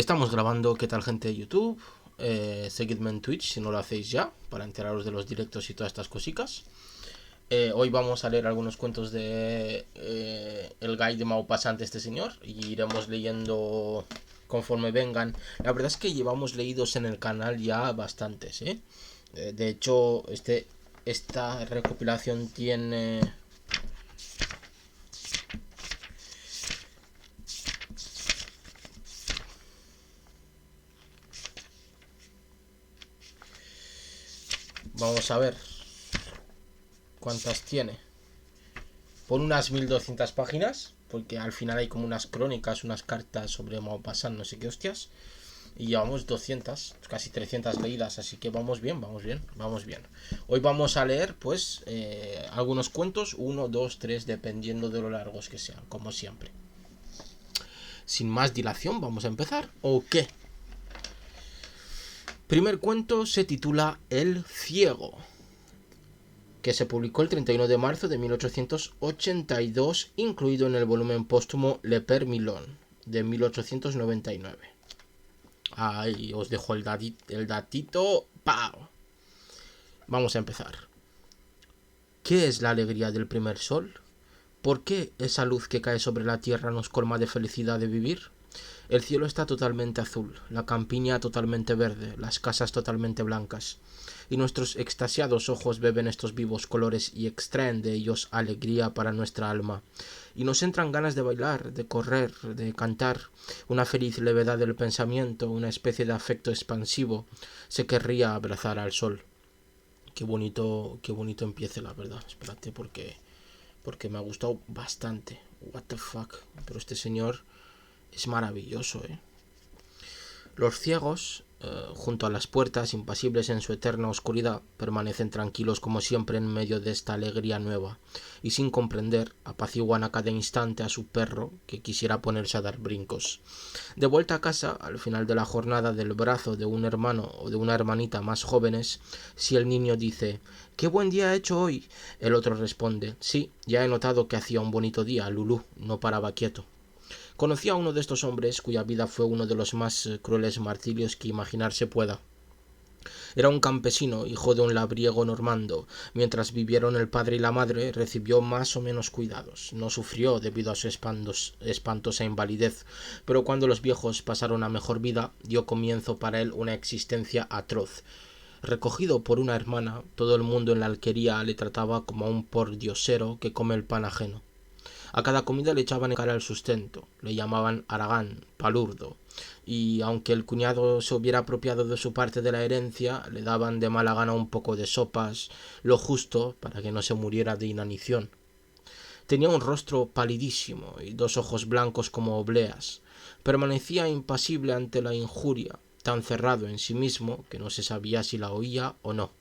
Estamos grabando, ¿qué tal, gente de YouTube? Seguidme en Twitch si no lo hacéis ya, para enteraros de los directos y todas estas cositas. Hoy vamos a leer algunos cuentos de el guide de Maupassant de este señor y iremos leyendo conforme vengan. La verdad es que llevamos leídos en el canal ya bastantes, ¿eh? De hecho, esta recopilación tiene... Vamos a ver cuántas tiene. Por unas 1200 páginas, porque al final hay como unas crónicas, unas cartas sobre Maupassant, no sé qué hostias. Y llevamos 200, casi 300 leídas, así que vamos bien, vamos bien, vamos bien. Hoy vamos a leer, pues, algunos cuentos, 1, 2, 3, dependiendo de lo largos que sean, como siempre. Sin más dilación, vamos a empezar, ¿o qué? Primer cuento se titula El Ciego, que se publicó el 31 de marzo de 1882, incluido en el volumen póstumo Le Père Milon, de 1899. Ahí os dejo el datito. ¡Pau! Vamos a empezar. ¿Qué es la alegría del primer sol? ¿Por qué esa luz que cae sobre la tierra nos colma de felicidad de vivir? El cielo está totalmente azul, la campiña totalmente verde, las casas totalmente blancas, y nuestros extasiados ojos beben estos vivos colores y extraen de ellos alegría para nuestra alma, y nos entran ganas de bailar, de correr, de cantar, una feliz levedad del pensamiento, una especie de afecto expansivo, se querría abrazar al sol. Qué bonito empiece, la verdad. Espérate, porque me ha gustado bastante. What the fuck. Pero este señor es maravilloso, ¿eh? Los ciegos, junto a las puertas, impasibles en su eterna oscuridad, permanecen tranquilos como siempre en medio de esta alegría nueva, y sin comprender, apaciguan a cada instante a su perro que quisiera ponerse a dar brincos. De vuelta a casa, al final de la jornada, del brazo de un hermano o de una hermanita más jóvenes, si el niño dice «¡Qué buen día ha hecho hoy!», el otro responde «Sí, ya he notado que hacía un bonito día, Lulú, no paraba quieto». Conocí a uno de estos hombres cuya vida fue uno de los más crueles martirios que imaginarse pueda. Era un campesino, hijo de un labriego normando. Mientras vivieron el padre y la madre, recibió más o menos cuidados. No sufrió debido a su espantosa invalidez, pero cuando los viejos pasaron a mejor vida, dio comienzo para él una existencia atroz. Recogido por una hermana, todo el mundo en la alquería le trataba como a un pordiosero que come el pan ajeno. A cada comida le echaban en cara el sustento, le llamaban Aragán, palurdo, y aunque el cuñado se hubiera apropiado de su parte de la herencia, le daban de mala gana un poco de sopas, lo justo para que no se muriera de inanición. Tenía un rostro palidísimo y dos ojos blancos como obleas. Permanecía impasible ante la injuria, tan cerrado en sí mismo que no se sabía si la oía o no.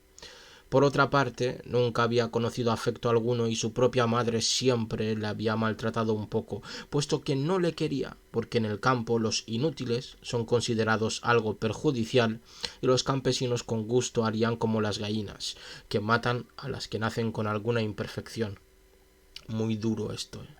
Por otra parte, nunca había conocido afecto alguno y su propia madre siempre le había maltratado un poco, puesto que no le quería, porque en el campo los inútiles son considerados algo perjudicial y los campesinos con gusto harían como las gallinas, que matan a las que nacen con alguna imperfección. Muy duro esto, ¿eh?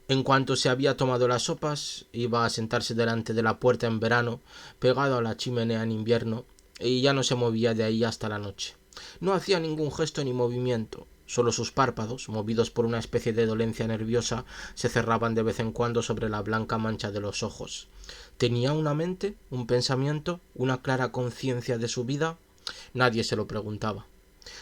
En cuanto se había tomado las sopas, iba a sentarse delante de la puerta en verano, pegado a la chimenea en invierno, y ya no se movía de ahí hasta la noche. No hacía ningún gesto ni movimiento, solo sus párpados, movidos por una especie de dolencia nerviosa, se cerraban de vez en cuando sobre la blanca mancha de los ojos. ¿Tenía una mente, un pensamiento, una clara conciencia de su vida? Nadie se lo preguntaba.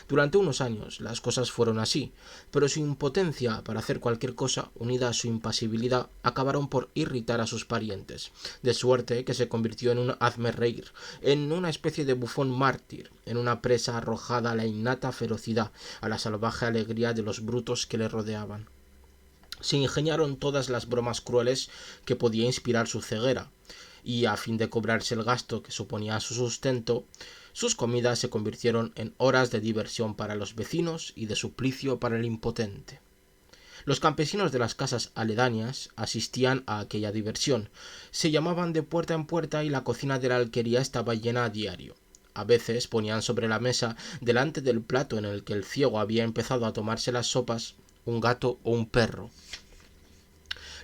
Durante unos años las cosas fueron así, pero su impotencia para hacer cualquier cosa, unida a su impasibilidad, acabaron por irritar a sus parientes, de suerte que se convirtió en un hazme-reír, en una especie de bufón mártir, en una presa arrojada a la innata ferocidad, a la salvaje alegría de los brutos que le rodeaban. Se ingeniaron todas las bromas crueles que podía inspirar su ceguera, y a fin de cobrarse el gasto que suponía su sustento, sus comidas se convirtieron en horas de diversión para los vecinos y de suplicio para el impotente. Los campesinos de las casas aledañas asistían a aquella diversión, se llamaban de puerta en puerta y la cocina de la alquería estaba llena a diario. A veces ponían sobre la mesa, delante del plato en el que el ciego había empezado a tomarse las sopas, un gato o un perro.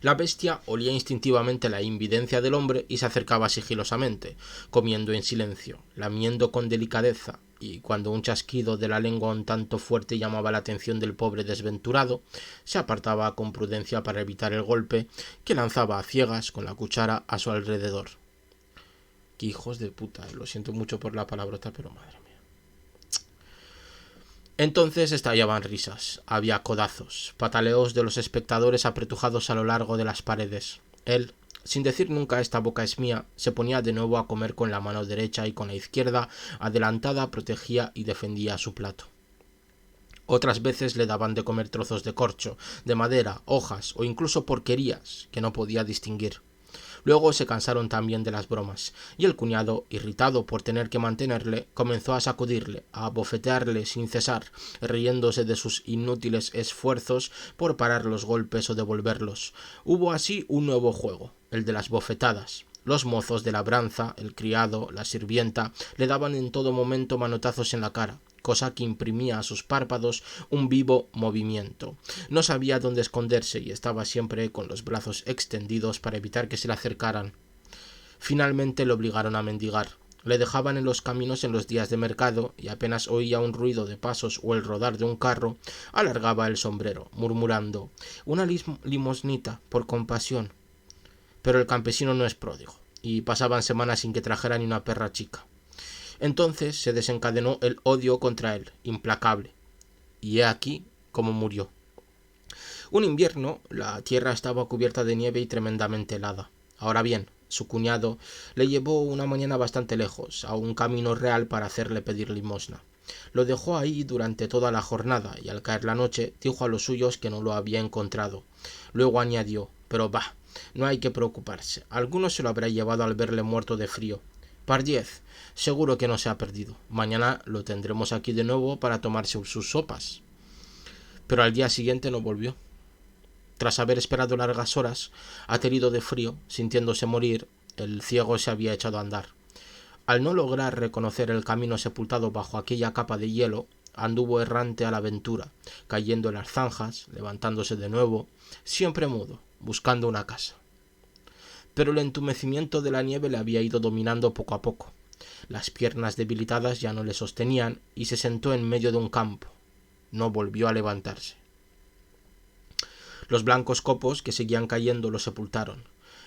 La bestia olía instintivamente la invidencia del hombre y se acercaba sigilosamente, comiendo en silencio, lamiendo con delicadeza, y cuando un chasquido de la lengua un tanto fuerte llamaba la atención del pobre desventurado, se apartaba con prudencia para evitar el golpe que lanzaba a ciegas con la cuchara a su alrededor. ¡Qué hijos de puta! Lo siento mucho por la palabrota, pero madre mía. Entonces estallaban risas, había codazos, pataleos de los espectadores apretujados a lo largo de las paredes. Él, sin decir nunca esta boca es mía, se ponía de nuevo a comer con la mano derecha y con la izquierda, adelantada, protegía y defendía su plato. Otras veces le daban de comer trozos de corcho, de madera, hojas o incluso porquerías que no podía distinguir. Luego se cansaron también de las bromas, y el cuñado, irritado por tener que mantenerle, comenzó a sacudirle, a bofetearle sin cesar, riéndose de sus inútiles esfuerzos por parar los golpes o devolverlos. Hubo así un nuevo juego, el de las bofetadas. Los mozos de labranza, el criado, la sirvienta, le daban en todo momento manotazos en la cara, cosa que imprimía a sus párpados un vivo movimiento. No sabía dónde esconderse y estaba siempre con los brazos extendidos para evitar que se le acercaran. Finalmente le obligaron a mendigar. Le dejaban en los caminos en los días de mercado y apenas oía un ruido de pasos o el rodar de un carro, alargaba el sombrero, murmurando: «Una limosnita, por compasión». Pero el campesino no es pródigo, y pasaban semanas sin que trajera ni una perra chica. Entonces se desencadenó el odio contra él, implacable. Y he aquí cómo murió. Un invierno, la tierra estaba cubierta de nieve y tremendamente helada. Ahora bien, su cuñado le llevó una mañana bastante lejos, a un camino real para hacerle pedir limosna. Lo dejó ahí durante toda la jornada y al caer la noche dijo a los suyos que no lo había encontrado. Luego añadió: «Pero bah, no hay que preocuparse. Alguno se lo habrá llevado al verle muerto de frío. Pardiez, seguro que no se ha perdido. Mañana lo tendremos aquí de nuevo para tomarse sus sopas». Pero al día siguiente no volvió. Tras haber esperado largas horas, aterido de frío, sintiéndose morir, el ciego se había echado a andar. Al no lograr reconocer el camino sepultado bajo aquella capa de hielo, anduvo errante a la aventura, cayendo en las zanjas, levantándose de nuevo, siempre mudo, buscando una casa. Pero el entumecimiento de la nieve le había ido dominando poco a poco. Las piernas debilitadas ya no le sostenían y se sentó en medio de un campo. No volvió a levantarse. Los blancos copos que seguían cayendo lo sepultaron.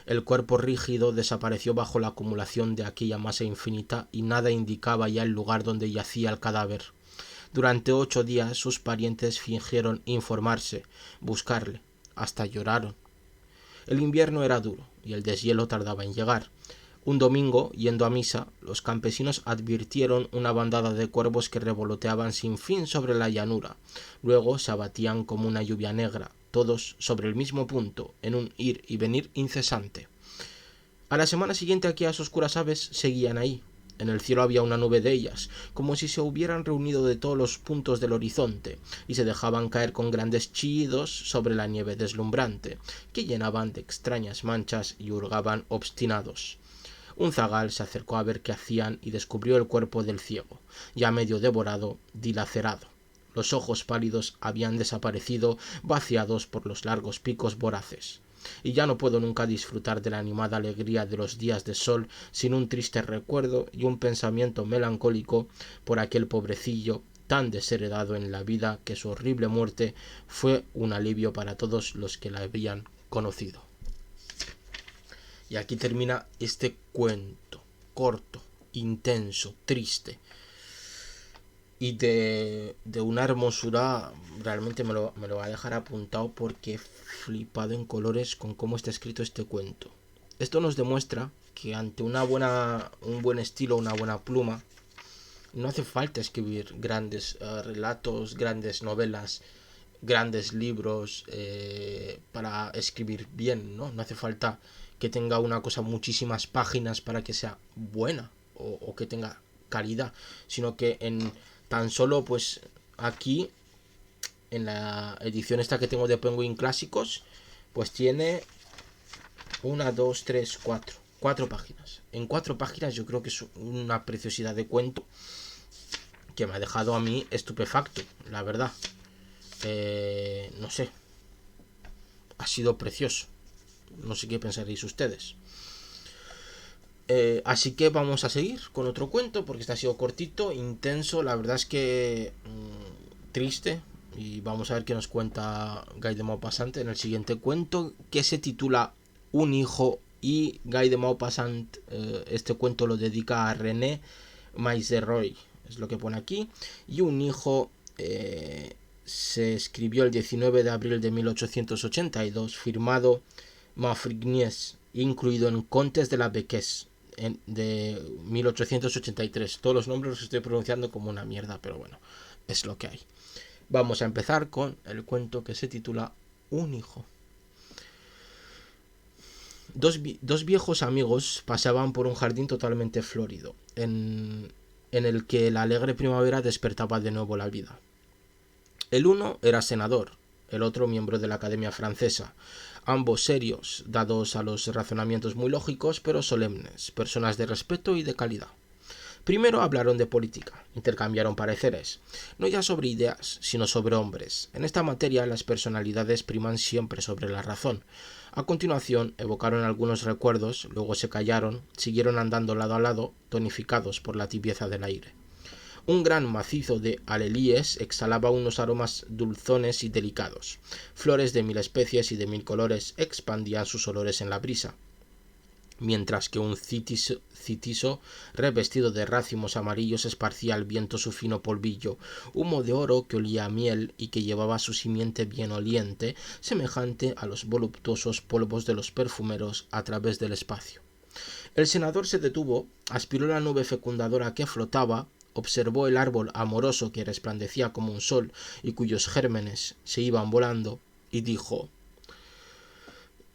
El cuerpo rígido desapareció bajo la acumulación de aquella masa infinita y nada indicaba ya el lugar donde yacía el cadáver. Durante 8 días sus parientes fingieron informarse, buscarle, hasta lloraron. El invierno era duro y el deshielo tardaba en llegar. Un domingo, yendo a misa, los campesinos advirtieron una bandada de cuervos que revoloteaban sin fin sobre la llanura. Luego se abatían como una lluvia negra, todos sobre el mismo punto, en un ir y venir incesante. A la semana siguiente aquellas oscuras aves seguían ahí. En el cielo había una nube de ellas, como si se hubieran reunido de todos los puntos del horizonte, y se dejaban caer con grandes chillidos sobre la nieve deslumbrante, que llenaban de extrañas manchas y hurgaban obstinados. Un zagal se acercó a ver qué hacían y descubrió el cuerpo del ciego, ya medio devorado, dilacerado. Los ojos pálidos habían desaparecido, vaciados por los largos picos voraces. Y ya no puedo nunca disfrutar de la animada alegría de los días de sol sin un triste recuerdo y un pensamiento melancólico por aquel pobrecillo tan desheredado en la vida que su horrible muerte fue un alivio para todos los que la habían conocido. Y aquí termina este cuento corto, intenso, triste y de una hermosura. Realmente me lo va a dejar apuntado porque he flipado en colores con cómo está escrito este cuento. Esto nos demuestra que ante un buen estilo, una buena pluma, no hace falta escribir grandes relatos, grandes novelas, grandes libros para escribir bien, ¿no? No hace falta que tenga una cosa muchísimas páginas para que sea buena o que tenga calidad, sino que en tan solo, pues aquí en la edición esta que tengo de Penguin Clásicos, pues tiene 4 páginas. En 4 páginas yo creo que es una preciosidad de cuento que me ha dejado a mí estupefacto, la verdad. No sé, ha sido precioso. No sé qué pensaréis ustedes. Así que vamos a seguir con otro cuento, porque este ha sido cortito, intenso, la verdad es que triste. Y vamos a ver qué nos cuenta Guy de Maupassant en el siguiente cuento, que se titula Un hijo. Y Guy de Maupassant este cuento lo dedica a René Maizeroy, es lo que pone aquí. Y Un hijo se escribió el 19 de abril de 1882, firmado Maufrignies, incluido en Contes de la Bequesse de 1883. Todos los nombres los estoy pronunciando como una mierda, pero bueno, es lo que hay. Vamos a empezar con el cuento que se titula Un hijo. Dos viejos amigos paseaban por un jardín totalmente florido, en el que la alegre primavera despertaba de nuevo la vida. El uno era senador, el otro miembro de la Academia Francesa, ambos serios, dados a los razonamientos muy lógicos, pero solemnes, personas de respeto y de calidad. Primero hablaron de política, intercambiaron pareceres, no ya sobre ideas, sino sobre hombres. En esta materia las personalidades priman siempre sobre la razón. A continuación evocaron algunos recuerdos, luego se callaron, siguieron andando lado a lado, tonificados por la tibieza del aire. Un gran macizo de alelíes exhalaba unos aromas dulzones y delicados. Flores de 1000 especies y de 1000 colores expandían sus olores en la brisa, mientras que un citiso revestido de racimos amarillos esparcía al viento su fino polvillo, humo de oro que olía a miel y que llevaba su simiente bien oliente, semejante a los voluptuosos polvos de los perfumeros a través del espacio. El senador se detuvo, aspiró la nube fecundadora que flotaba, observó el árbol amoroso que resplandecía como un sol y cuyos gérmenes se iban volando, y dijo: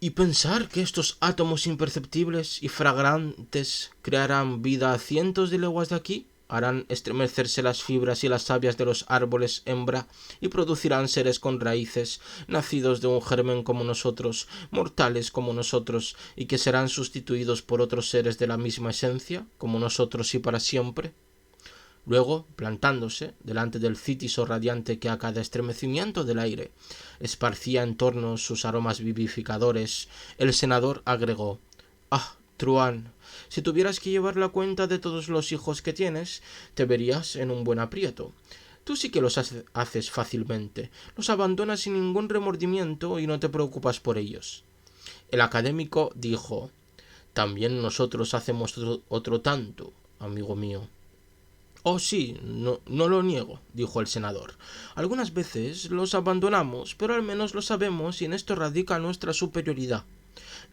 ¿Y pensar que estos átomos imperceptibles y fragrantes crearán vida a cientos de leguas de aquí? Harán estremecerse las fibras y las sabias de los árboles hembra y producirán seres con raíces, nacidos de un germen como nosotros, mortales como nosotros, y que serán sustituidos por otros seres de la misma esencia, como nosotros y para siempre. Luego, plantándose delante del citiso radiante que a cada estremecimiento del aire esparcía en torno sus aromas vivificadores, el senador agregó: «Ah, truán, si tuvieras que llevar la cuenta de todos los hijos que tienes, te verías en un buen aprieto. Tú sí que los haces fácilmente, los abandonas sin ningún remordimiento y no te preocupas por ellos». El académico dijo: «También nosotros hacemos otro tanto, amigo mío». «Oh, sí, no lo niego», dijo el senador. «Algunas veces los abandonamos, pero al menos lo sabemos y en esto radica nuestra superioridad».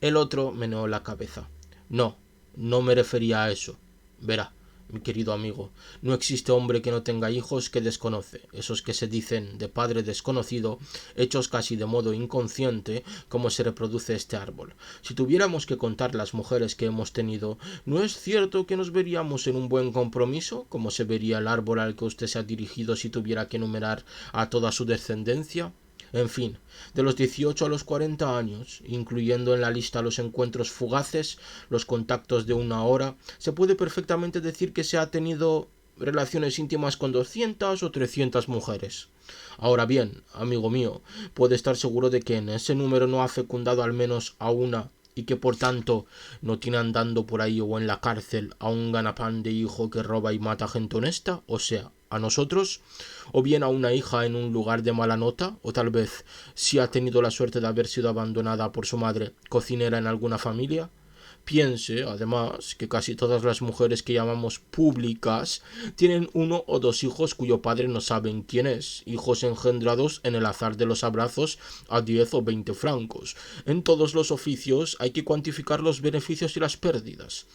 El otro meneó la cabeza. No me refería a eso. Verá, mi querido amigo, no existe hombre que no tenga hijos que desconoce, esos que se dicen de padre desconocido, hechos casi de modo inconsciente, como se reproduce este árbol. Si tuviéramos que contar las mujeres que hemos tenido, ¿no es cierto que nos veríamos en un buen compromiso, como se vería el árbol al que usted se ha dirigido si tuviera que enumerar a toda su descendencia? En fin, de los 18 a los 40 años, incluyendo en la lista los encuentros fugaces, los contactos de una hora, se puede perfectamente decir que se ha tenido relaciones íntimas con 200 o 300 mujeres. Ahora bien, amigo mío, puede estar seguro de que en ese número no ha fecundado al menos a una, y que por tanto no tiene andando por ahí o en la cárcel a un ganapán de hijo que roba y mata gente honesta, o sea, a nosotros, o bien a una hija en un lugar de mala nota, o tal vez, si ha tenido la suerte de haber sido abandonada por su madre, cocinera en alguna familia. Piense, además, que casi todas las mujeres que llamamos públicas tienen uno o dos hijos cuyo padre no saben quién es, hijos engendrados en el azar de los abrazos a 10 o 20 francos. En todos los oficios hay que cuantificar los beneficios y las pérdidas.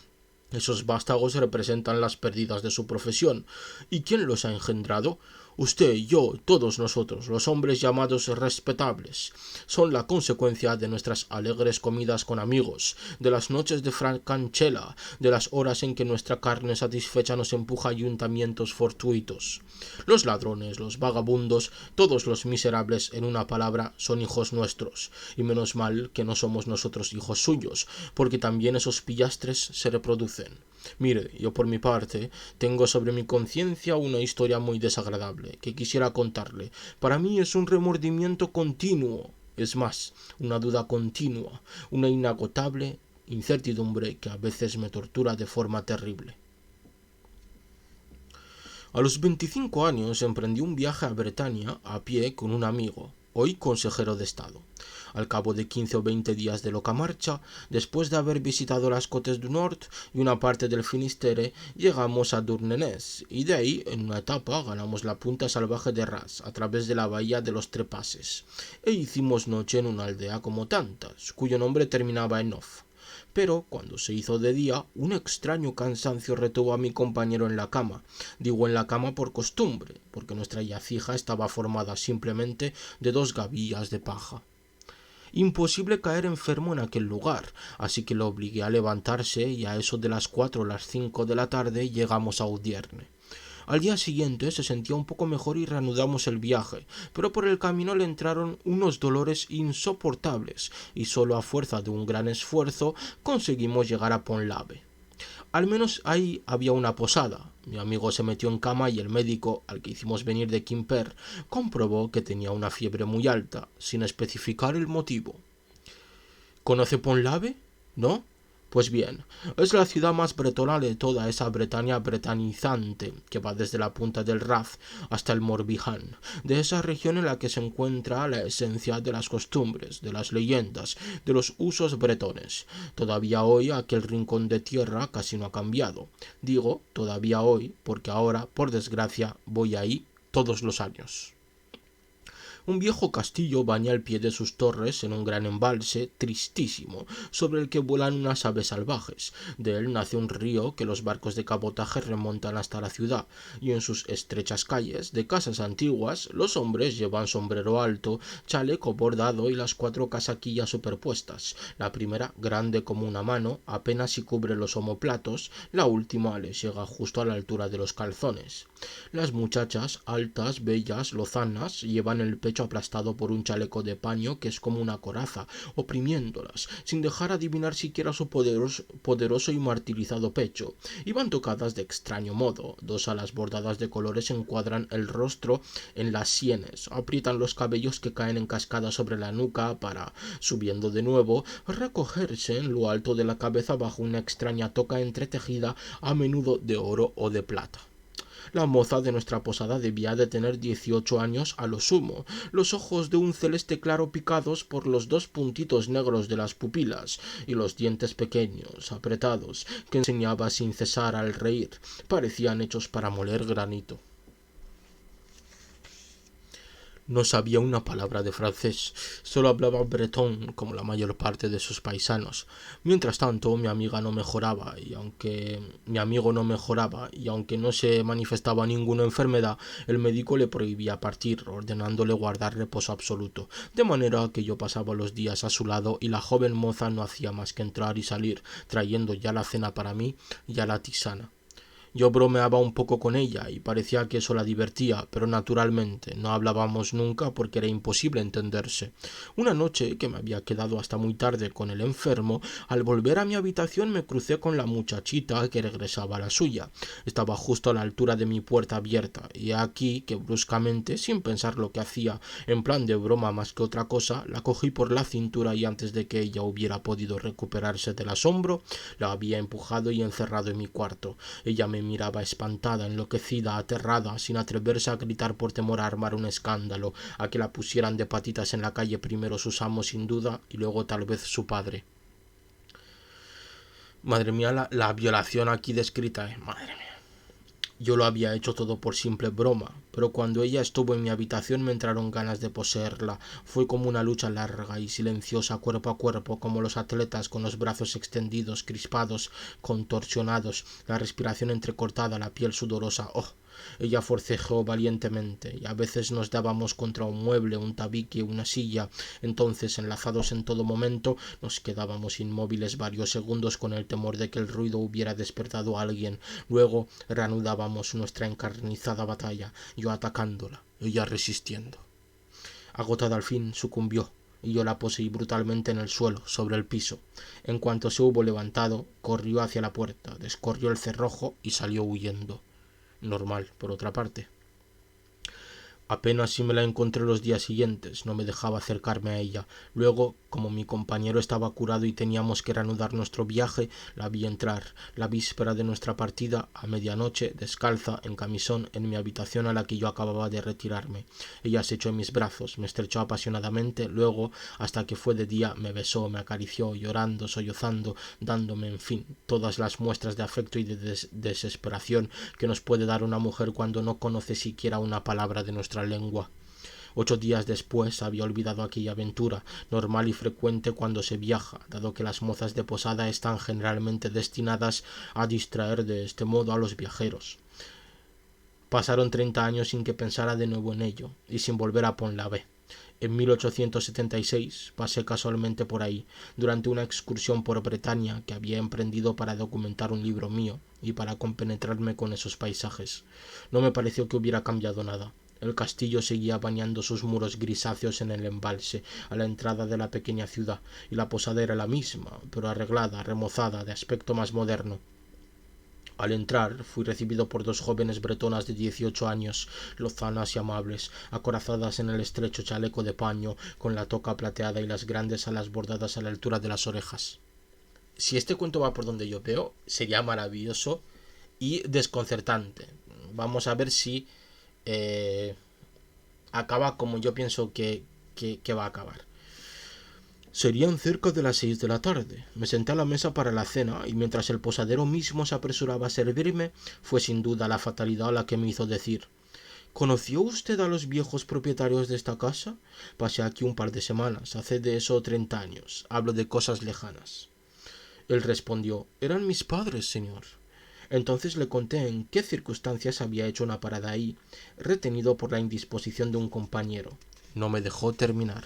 Esos vástagos representan las pérdidas de su profesión. ¿Y quién los ha engendrado? Usted, yo, todos nosotros, los hombres llamados respetables. Son la consecuencia de nuestras alegres comidas con amigos, de las noches de francanchela, de las horas en que nuestra carne satisfecha nos empuja a ayuntamientos fortuitos. Los ladrones, los vagabundos, todos los miserables, en una palabra, son hijos nuestros, y menos mal que no somos nosotros hijos suyos, porque también esos pillastres se reproducen. Mire, yo por mi parte tengo sobre mi conciencia una historia muy desagradable que quisiera contarle. Para mí es un remordimiento continuo. Es más, una duda continua, una inagotable incertidumbre que a veces me tortura de forma terrible. A los 25 años emprendí un viaje a Bretaña a pie con un amigo, hoy consejero de Estado. Al cabo de 15 o 20 días de loca marcha, después de haber visitado las Côtes du Nord y una parte del Finisterre, llegamos a Douarnenez y de ahí, en una etapa, ganamos la punta salvaje de Ras a través de la bahía de los Trepases e hicimos noche en una aldea como tantas, cuyo nombre terminaba en Off. Pero cuando se hizo de día, un extraño cansancio retuvo a mi compañero en la cama. Digo en la cama por costumbre, porque nuestra yacija estaba formada simplemente de 2 gavillas de paja. Imposible caer enfermo en aquel lugar, así que lo obligué a levantarse y a eso de las 4 o las 5 de la tarde llegamos a Audierne. Al día siguiente se sentía un poco mejor y reanudamos el viaje, pero por el camino le entraron unos dolores insoportables y solo a fuerza de un gran esfuerzo conseguimos llegar a Pont-l'Abbé. Al menos ahí había una posada. Mi amigo se metió en cama y el médico, al que hicimos venir de Quimper, comprobó que tenía una fiebre muy alta, sin especificar el motivo. ¿Conoce Pont-l'Abbé? ¿No? Pues bien, es la ciudad más bretona de toda esa Bretaña bretanizante que va desde la punta del Raz hasta el Morbihan, de esa región en la que se encuentra la esencia de las costumbres, de las leyendas, de los usos bretones. Todavía hoy aquel rincón de tierra casi no ha cambiado. Digo todavía hoy porque ahora, por desgracia, voy ahí todos los años. Un viejo castillo baña el pie de sus torres en un gran embalse tristísimo, sobre el que vuelan unas aves salvajes. De él nace un río que los barcos de cabotaje remontan hasta la ciudad, y en sus estrechas calles de casas antiguas los hombres llevan sombrero alto, chaleco bordado y las 4 casaquillas superpuestas. La primera, grande como una mano, apenas si cubre los omoplatos, la última les llega justo a la altura de los calzones. Las muchachas, altas, bellas, lozanas, llevan el pecho aplastado por un chaleco de paño que es como una coraza, oprimiéndolas, sin dejar adivinar siquiera su poderoso y martirizado pecho. Y van tocadas de extraño modo. 2 alas bordadas de colores encuadran el rostro en las sienes, aprietan los cabellos que caen en cascada sobre la nuca para, subiendo de nuevo, recogerse en lo alto de la cabeza bajo una extraña toca entretejida, a menudo de oro o de plata. La moza de nuestra posada debía de tener 18 años a lo sumo, los ojos de un celeste claro picados por los 2 puntitos negros de las pupilas, y los dientes pequeños, apretados, que enseñaba sin cesar al reír, parecían hechos para moler granito. No sabía una palabra de francés, solo hablaba bretón como la mayor parte de sus paisanos. Mientras tanto, mi amigo no mejoraba, y aunque no se manifestaba ninguna enfermedad, el médico le prohibía partir, ordenándole guardar reposo absoluto, de manera que yo pasaba los días a su lado y la joven moza no hacía más que entrar y salir, trayendo ya la cena para mí, ya la tisana. Yo bromeaba un poco con ella y parecía que eso la divertía, pero naturalmente no hablábamos nunca porque era imposible entenderse. Una noche, que me había quedado hasta muy tarde con el enfermo, al volver a mi habitación me crucé con la muchachita que regresaba a la suya. Estaba justo a la altura de mi puerta abierta, y aquí que bruscamente, sin pensar lo que hacía, en plan de broma más que otra cosa, la cogí por la cintura y antes de que ella hubiera podido recuperarse del asombro, la había empujado y encerrado en mi cuarto. Ella me miraba espantada, enloquecida, aterrada, sin atreverse a gritar por temor a armar un escándalo, a que la pusieran de patitas en la calle primero sus amos sin duda y luego tal vez su padre. Madre mía, la violación aquí descrita, madre mía. Yo lo había hecho todo por simple broma, pero cuando ella estuvo en mi habitación me entraron ganas de poseerla. Fue como una lucha larga y silenciosa, cuerpo a cuerpo, como los atletas con los brazos extendidos, crispados, contorsionados, la respiración entrecortada, la piel sudorosa. ¡Oh! Ella forcejeó valientemente, y a veces nos dábamos contra un mueble, un tabique, una silla. Entonces, enlazados en todo momento, nos quedábamos inmóviles varios segundos con el temor de que el ruido hubiera despertado a alguien. Luego reanudábamos nuestra encarnizada batalla, yo atacándola, ella resistiendo. Agotada al fin, sucumbió, y yo la poseí brutalmente en el suelo, sobre el piso. En cuanto se hubo levantado, corrió hacia la puerta, descorrió el cerrojo y salió huyendo. Normal, por otra parte. Apenas si me la encontré los días siguientes, no me dejaba acercarme a ella. Luego, como mi compañero estaba curado y teníamos que reanudar nuestro viaje, la vi entrar, la víspera de nuestra partida, a medianoche, descalza, en camisón, en mi habitación a la que yo acababa de retirarme. Ella se echó en mis brazos, me estrechó apasionadamente, luego, hasta que fue de día, me besó, me acarició, llorando, sollozando, dándome, en fin, todas las muestras de afecto y de desesperación que nos puede dar una mujer cuando no conoce siquiera una palabra de nuestra lengua. 8 días después había olvidado aquella aventura, normal y frecuente cuando se viaja, dado que las mozas de posada están generalmente destinadas a distraer de este modo a los viajeros. Pasaron 30 años sin que pensara de nuevo en ello, y sin volver a Pont-l'Abbé. En 1876 pasé casualmente por ahí, durante una excursión por Bretaña que había emprendido para documentar un libro mío y para compenetrarme con esos paisajes. No me pareció que hubiera cambiado nada. El castillo seguía bañando sus muros grisáceos en el embalse, a la entrada de la pequeña ciudad, y la posada era la misma, pero arreglada, remozada, de aspecto más moderno. Al entrar, fui recibido por 2 jóvenes bretonas de 18 años, lozanas y amables, acorazadas en el estrecho chaleco de paño, con la toca plateada y las grandes alas bordadas a la altura de las orejas. Si este cuento va por donde yo veo, sería maravilloso y desconcertante. Vamos a ver si acaba como yo pienso que va a acabar. Serían cerca de las 6 de la tarde. Me senté a la mesa para la cena y mientras el posadero mismo se apresuraba a servirme, fue sin duda la fatalidad la que me hizo decir: ¿Conoció usted a los viejos propietarios de esta casa? Pasé aquí un par de semanas, hace de eso 30 años. Hablo de cosas lejanas. Él respondió: eran mis padres, señor. Entonces le conté en qué circunstancias había hecho una parada ahí, retenido por la indisposición de un compañero. No me dejó terminar.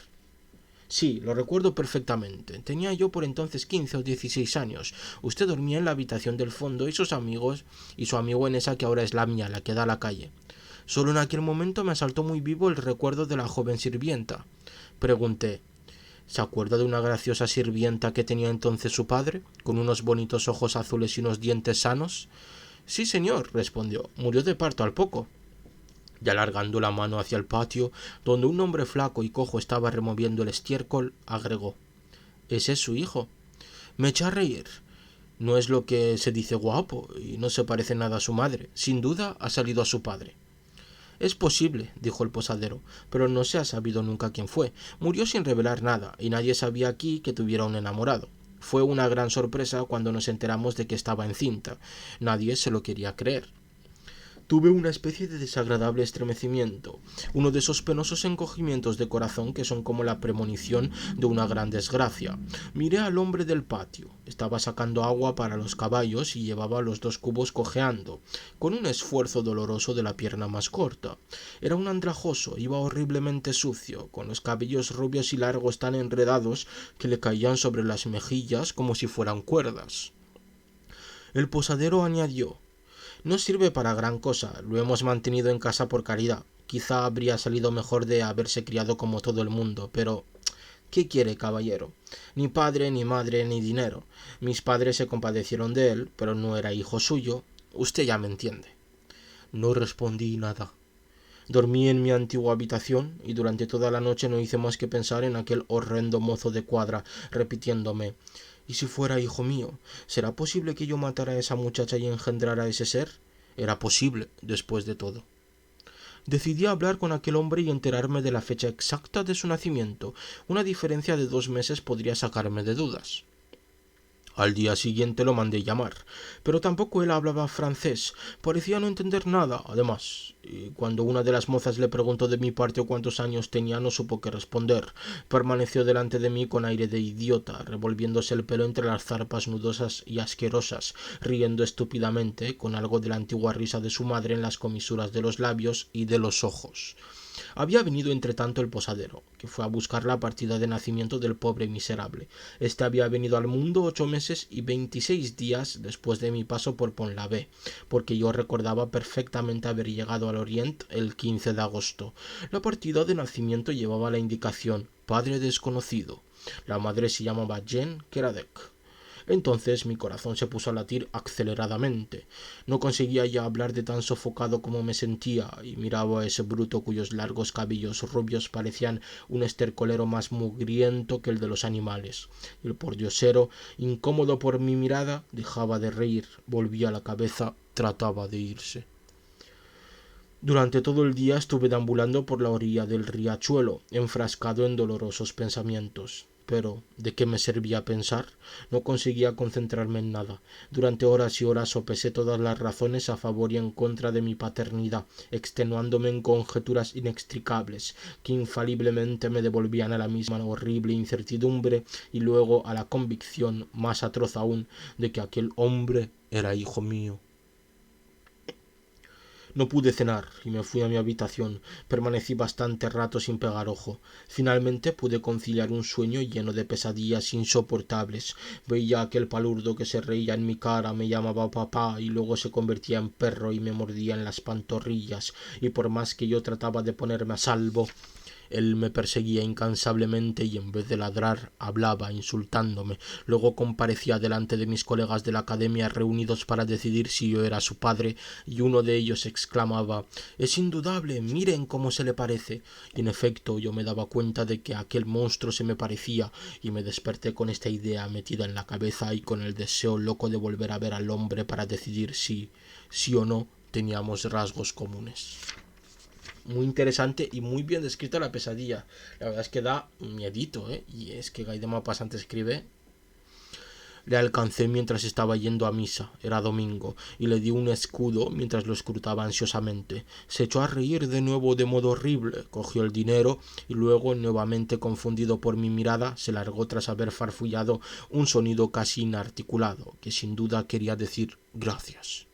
Sí, lo recuerdo perfectamente. Tenía yo por entonces 15 o 16 años. Usted dormía en la habitación del fondo y sus amigos, y su amigo en esa que ahora es la mía, la que da a la calle. Solo en aquel momento me asaltó muy vivo el recuerdo de la joven sirvienta. Pregunté: ¿se acuerda de una graciosa sirvienta que tenía entonces su padre, con unos bonitos ojos azules y unos dientes sanos? Sí, señor, respondió. Murió de parto al poco. Y alargando la mano hacia el patio, donde un hombre flaco y cojo estaba removiendo el estiércol, agregó: ¿ese es su hijo? Me eché a reír. No es lo que se dice guapo, y no se parece nada a su madre. Sin duda ha salido a su padre. Es posible, dijo el posadero, pero no se ha sabido nunca quién fue. Murió sin revelar nada, y nadie sabía aquí que tuviera un enamorado. Fue una gran sorpresa cuando nos enteramos de que estaba encinta. Nadie se lo quería creer. Tuve una especie de desagradable estremecimiento, uno de esos penosos encogimientos de corazón que son como la premonición de una gran desgracia. Miré al hombre del patio. Estaba sacando agua para los caballos y llevaba los 2 cubos cojeando, con un esfuerzo doloroso de la pierna más corta. Era un andrajoso, iba horriblemente sucio, con los cabellos rubios y largos tan enredados que le caían sobre las mejillas como si fueran cuerdas. El posadero añadió: no sirve para gran cosa, lo hemos mantenido en casa por caridad. Quizá habría salido mejor de haberse criado como todo el mundo, pero ¿qué quiere, caballero? Ni padre, ni madre, ni dinero. Mis padres se compadecieron de él, pero no era hijo suyo. Usted ya me entiende. No respondí nada. Dormí en mi antigua habitación y durante toda la noche no hice más que pensar en aquel horrendo mozo de cuadra, repitiéndome: ¿y si fuera hijo mío? ¿Será posible que yo matara a esa muchacha y engendrara a ese ser? Era posible, después de todo. Decidí hablar con aquel hombre y enterarme de la fecha exacta de su nacimiento. Una diferencia de 2 meses podría sacarme de dudas. Al día siguiente lo mandé llamar, pero tampoco él hablaba francés, parecía no entender nada, además, y cuando una de las mozas le preguntó de mi parte cuántos años tenía, no supo qué responder. Permaneció delante de mí con aire de idiota, revolviéndose el pelo entre las zarpas nudosas y asquerosas, riendo estúpidamente, con algo de la antigua risa de su madre en las comisuras de los labios y de los ojos. Había venido entretanto el posadero, que fue a buscar la partida de nacimiento del pobre miserable. Este había venido al mundo 8 meses y 26 días después de mi paso por Pont-l'Abbé, porque yo recordaba perfectamente haber llegado al Orient el 15 de agosto. La partida de nacimiento llevaba la indicación: padre desconocido. La madre se llamaba Jeanne Keradec. Entonces mi corazón se puso a latir aceleradamente. No conseguía ya hablar de tan sofocado como me sentía, y miraba a ese bruto cuyos largos cabellos rubios parecían un estercolero más mugriento que el de los animales. El pordiosero, incómodo por mi mirada, dejaba de reír, volvía la cabeza, trataba de irse. Durante todo el día estuve deambulando por la orilla del riachuelo, enfrascado en dolorosos pensamientos. Pero, ¿de qué me servía pensar? No conseguía concentrarme en nada. Durante horas y horas sopesé todas las razones a favor y en contra de mi paternidad, extenuándome en conjeturas inextricables, que infaliblemente me devolvían a la misma horrible incertidumbre y luego a la convicción, más atroz aún, de que aquel hombre era hijo mío. No pude cenar y me fui a mi habitación. Permanecí bastante rato sin pegar ojo. Finalmente pude conciliar un sueño lleno de pesadillas insoportables. Veía aquel palurdo que se reía en mi cara, me llamaba papá y luego se convertía en perro y me mordía en las pantorrillas. Y por más que yo trataba de ponerme a salvo, él me perseguía incansablemente y en vez de ladrar hablaba insultándome. Luego comparecía delante de mis colegas de la academia reunidos para decidir si yo era su padre, y uno de ellos exclamaba: «Es indudable, miren cómo se le parece». Y en efecto yo me daba cuenta de que aquel monstruo se me parecía, y me desperté con esta idea metida en la cabeza y con el deseo loco de volver a ver al hombre para decidir si, sí o no, teníamos rasgos comunes. Muy interesante y muy bien descrita la pesadilla. La verdad es que da miedito, ¿eh? Y es que Guy de Maupassant escribe: «Le alcancé mientras estaba yendo a misa, era domingo, y le di un escudo mientras lo escrutaba ansiosamente. Se echó a reír de nuevo de modo horrible, cogió el dinero y luego, nuevamente confundido por mi mirada, se largó tras haber farfullado un sonido casi inarticulado, que sin duda quería decir gracias».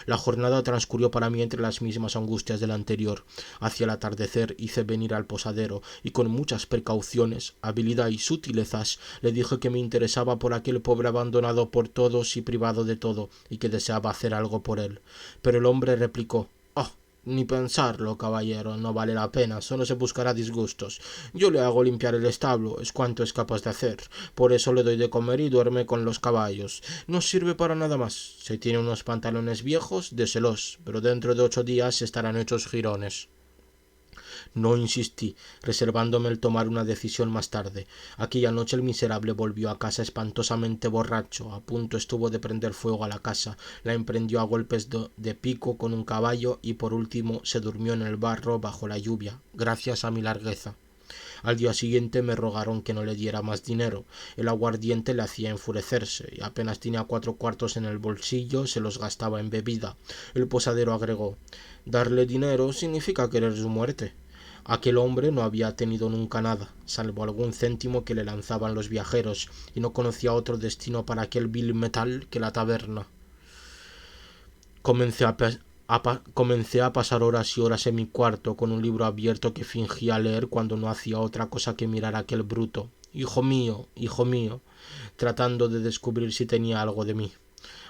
La jornada transcurrió para mí entre las mismas angustias del anterior. Hacia el atardecer hice venir al posadero y con muchas precauciones, habilidad y sutilezas le dije que me interesaba por aquel pobre abandonado por todos y privado de todo, y que deseaba hacer algo por él. Pero el hombre replicó: «Oh, ni pensarlo, caballero, no vale la pena, solo se buscará disgustos. Yo le hago limpiar el establo, es cuanto es capaz de hacer. Por eso le doy de comer y duerme con los caballos. No sirve para nada más. Si tiene unos pantalones viejos, déselos, pero dentro de 8 días estarán hechos jirones». No insistí, reservándome el tomar una decisión más tarde. Aquella noche el miserable volvió a casa espantosamente borracho. A punto estuvo de prender fuego a la casa. La emprendió a golpes de pico con un caballo y por último se durmió en el barro bajo la lluvia, gracias a mi largueza. Al día siguiente me rogaron que no le diera más dinero. El aguardiente le hacía enfurecerse, y apenas tenía 4 cuartos en el bolsillo, se los gastaba en bebida. El posadero agregó: «Darle dinero significa querer su muerte». Aquel hombre no había tenido nunca nada, salvo algún céntimo que le lanzaban los viajeros, y no conocía otro destino para aquel vil metal que la taberna. Comencé a pasar horas y horas en mi cuarto con un libro abierto que fingía leer cuando no hacía otra cosa que mirar a aquel bruto, hijo mío, tratando de descubrir si tenía algo de mí.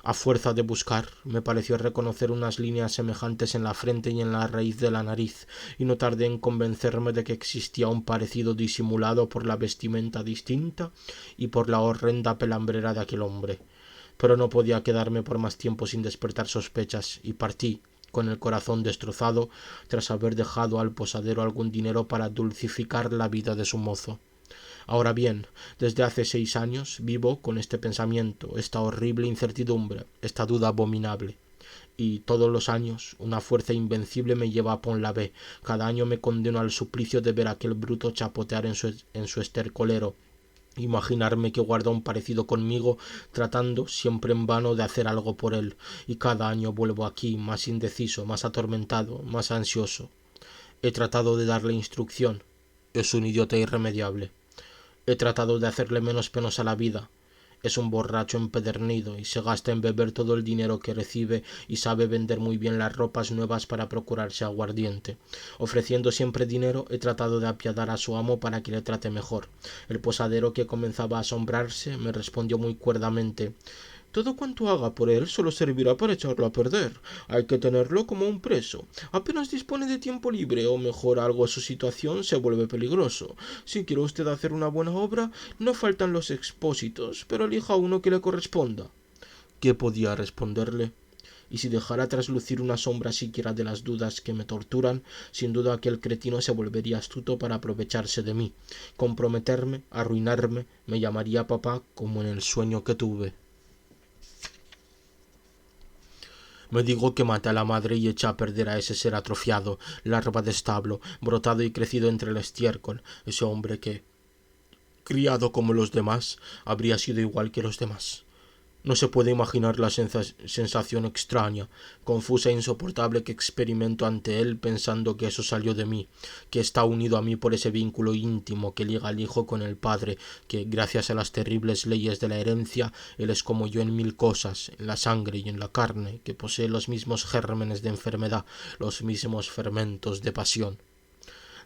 A fuerza de buscar, me pareció reconocer unas líneas semejantes en la frente y en la raíz de la nariz, y no tardé en convencerme de que existía un parecido disimulado por la vestimenta distinta y por la horrenda pelambrera de aquel hombre. Pero no podía quedarme por más tiempo sin despertar sospechas, y partí, con el corazón destrozado, tras haber dejado al posadero algún dinero para dulcificar la vida de su mozo. Ahora bien, desde hace 6 años vivo con este pensamiento, esta horrible incertidumbre, esta duda abominable. Y todos los años una fuerza invencible me lleva a Pont-l'Abbé. Cada año me condeno al suplicio de ver a aquel bruto chapotear en su estercolero, imaginarme que guarda un parecido conmigo, tratando siempre en vano de hacer algo por él, y cada año vuelvo aquí más indeciso, más atormentado, más ansioso. He tratado de darle instrucción. Es un idiota irremediable. He tratado de hacerle menos penosa la vida. Es un borracho empedernido y se gasta en beber todo el dinero que recibe y sabe vender muy bien las ropas nuevas para procurarse aguardiente. Ofreciendo siempre dinero, he tratado de apiadar a su amo para que le trate mejor. El posadero, que comenzaba a asombrarse, me respondió muy cuerdamente: Todo cuanto haga por él solo servirá para echarlo a perder. Hay que tenerlo como un preso. Apenas dispone de tiempo libre o mejor algo su situación se vuelve peligroso. Si quiere usted hacer una buena obra, no faltan los expósitos, pero elija uno que le corresponda. ¿Qué podía responderle? Y si dejara traslucir una sombra siquiera de las dudas que me torturan, sin duda aquel cretino se volvería astuto para aprovecharse de mí, comprometerme, arruinarme, me llamaría papá como en el sueño que tuve. Me digo que maté a la madre y eché a perder a ese ser atrofiado, larva de establo, brotado y crecido entre el estiércol, ese hombre que, criado como los demás, habría sido igual que los demás. No se puede imaginar la sensación extraña, confusa e insoportable que experimento ante él pensando que eso salió de mí, que está unido a mí por ese vínculo íntimo que liga al hijo con el padre, que gracias a las terribles leyes de la herencia, él es como yo en mil cosas, en la sangre y en la carne, que posee los mismos gérmenes de enfermedad, los mismos fermentos de pasión.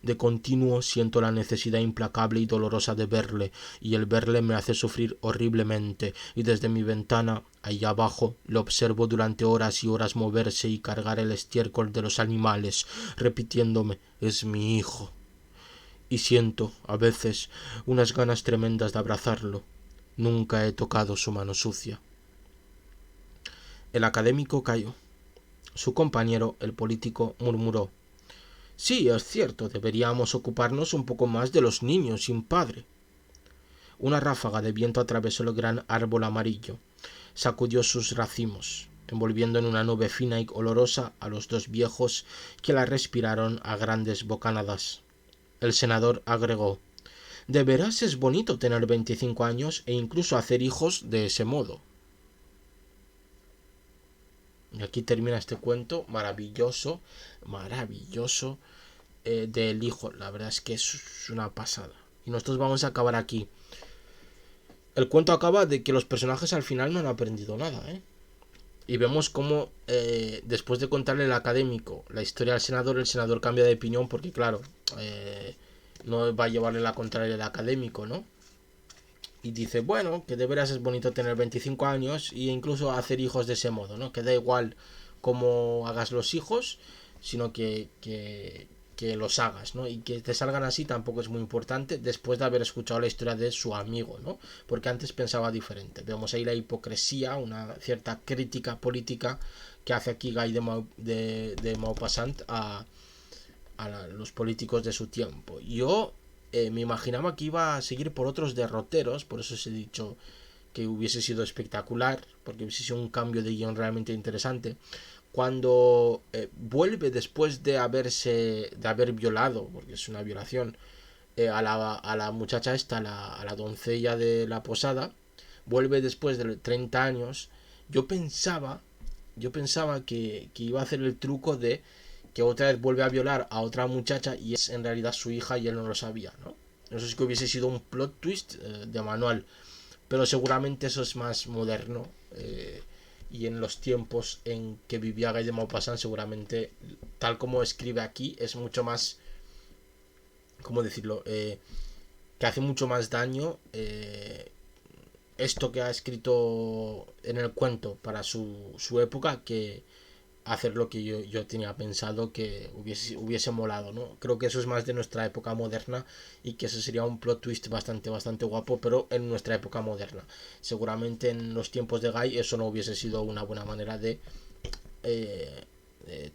De continuo siento la necesidad implacable y dolorosa de verle, y el verle me hace sufrir horriblemente, y desde mi ventana, allá abajo, le observo durante horas y horas moverse y cargar el estiércol de los animales, repitiéndome «es mi hijo». Y siento, a veces, unas ganas tremendas de abrazarlo. Nunca he tocado su mano sucia. El académico calló. Su compañero, el político, murmuró: «Sí, es cierto, deberíamos ocuparnos un poco más de los niños sin padre». Una ráfaga de viento atravesó el gran árbol amarillo, sacudió sus racimos, envolviendo en una nube fina y olorosa a los dos viejos que la respiraron a grandes bocanadas. El senador agregó: «De veras es bonito tener 25 años e incluso hacer hijos de ese modo». Y aquí termina este cuento maravilloso, maravilloso, del hijo. La verdad es que es una pasada. Y nosotros vamos a acabar aquí. El cuento acaba de que los personajes al final no han aprendido nada, ¿eh? Y vemos cómo después de contarle al académico la historia al senador, el senador cambia de opinión porque, claro, no va a llevarle la contraria al académico, ¿no? Y dice, bueno, que de veras es bonito tener 25 años e incluso hacer hijos de ese modo, ¿no? Que da igual cómo hagas los hijos, sino que los hagas, ¿no? Y que te salgan así tampoco es muy importante después de haber escuchado la historia de su amigo, ¿no? Porque antes pensaba diferente. Vemos ahí la hipocresía, una cierta crítica política que hace aquí Guy de Maupassant a los políticos de su tiempo. Yo me imaginaba que iba a seguir por otros derroteros, por eso os he dicho que hubiese sido espectacular, porque hubiese sido un cambio de guión realmente interesante. Cuando vuelve después de haber violado, porque es una violación, a la muchacha esta, a la doncella de la posada, vuelve después de 30 años, yo pensaba que iba a hacer el truco de que otra vez vuelve a violar a otra muchacha y es en realidad su hija y él no lo sabía, ¿no? Eso sí que hubiese sido un plot twist de manual, pero seguramente eso es más moderno, y en los tiempos en que vivía Guy de Maupassant seguramente, tal como escribe aquí, es mucho más, ¿cómo decirlo?, que hace mucho más daño esto que ha escrito en el cuento para su época que hacer lo que yo tenía pensado que hubiese molado, ¿no? Creo que eso es más de nuestra época moderna y que eso sería un plot twist bastante guapo, pero en nuestra época moderna. Seguramente en los tiempos de Guy eso no hubiese sido una buena manera de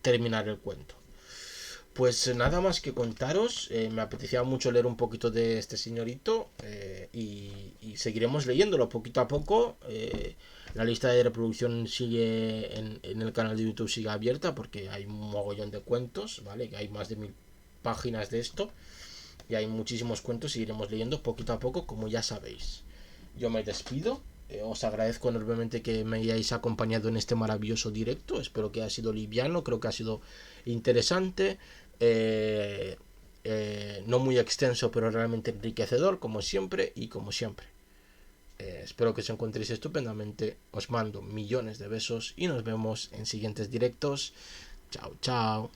terminar el cuento. Pues nada más que contaros, me apetecía mucho leer un poquito de este señorito, y seguiremos leyéndolo poquito a poco. La lista de reproducción sigue en el canal de YouTube, sigue abierta porque hay un mogollón de cuentos, ¿vale? Hay más de 1000 páginas de esto y hay muchísimos cuentos, seguiremos leyendo poquito a poco, como ya sabéis. Yo me despido, os agradezco enormemente que me hayáis acompañado en este maravilloso directo, espero que haya sido liviano, creo que ha sido interesante, no muy extenso pero realmente enriquecedor como siempre y como siempre. Espero que os encontréis estupendamente, os mando millones de besos y nos vemos en siguientes directos. Chao, chao.